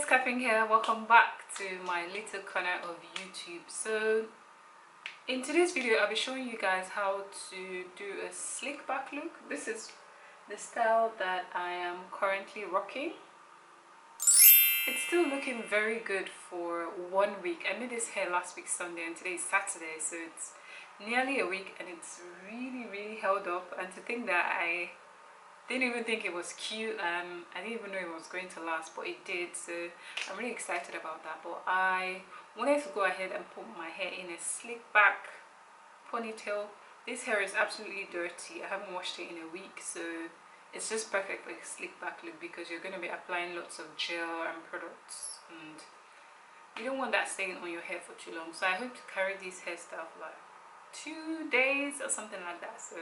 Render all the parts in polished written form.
Capping here. Welcome back to my little corner of YouTube. So in today's video I'll be showing you guys how to do a slick back look. This is the style that I am currently rocking. It's still looking very good for 1 week. I made this hair last week Sunday and today is Saturday, so it's nearly a week and it's really held up. And to think that I didn't even think it was cute, I didn't even know it was going to last, but it did, so I'm really excited about that. But I wanted to go ahead and put my hair in a slick back ponytail. This hair is absolutely dirty. I haven't washed it in a week, so it's just perfect like slick back look because you're going to be applying lots of gel and products and you don't want that staying on your hair for too long. So I hope to carry this hairstyle for like 2 days or something like that. So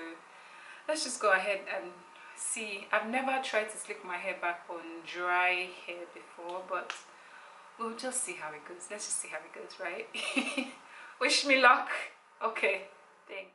let's just go ahead and see. I've never tried to slick my hair back on dry hair before, but we'll just see how it goes. Let's just see how it goes, right? Wish me luck. Okay, thanks.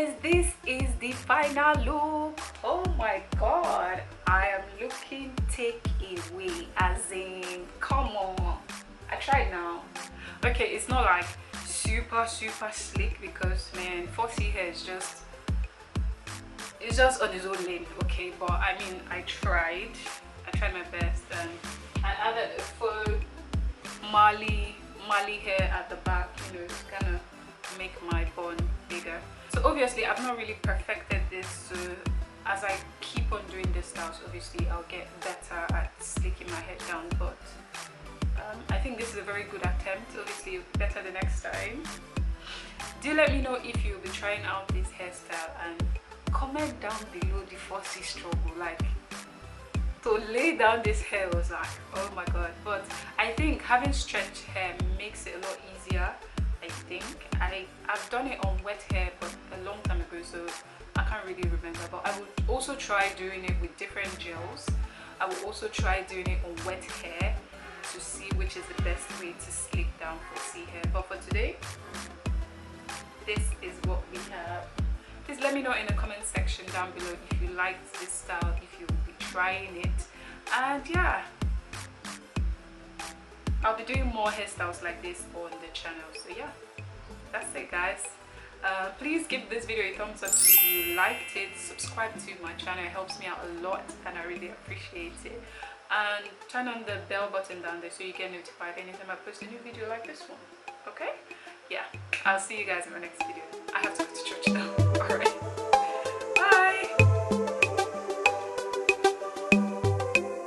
guys, this is the final look. Oh my god, I am looking take away, as in, come on. I tried now. Okay, it's not like super sleek because man, 4C hair is just, it's just on its own lane. Okay, but I mean, I tried my best, and I added a faux Mali hair at the back, you know, to kind of make my bun bigger. So obviously I've not really perfected this, so as I keep on doing this styles, obviously I'll get better at slicking my hair down, but I think this is a very good attempt. Obviously better the next time. Do let me know if you'll be trying out this hairstyle, and comment down below the 4C struggle. Like, to lay down this hair was like, oh my god. But I think having stretched hair makes it a lot easier. I think I've done it on wet hair but a long time ago, so I can't really remember, but I would also try doing it with different gels. I will also try doing it on wet hair to see which is the best way to slick down 4C hair. But for today, this is what we have. Please let me know in the comment section down below if you liked this style, if you will be trying it. And yeah, I'll be doing more hairstyles like this on the channel. So yeah, that's it guys. Please give this video a thumbs up if you liked it. Subscribe to my channel, it helps me out a lot and I really appreciate it. And turn on the bell button down there so you get notified anytime I post a new video like this one. Okay? Yeah, I'll see you guys in my next video. I have to go to church now.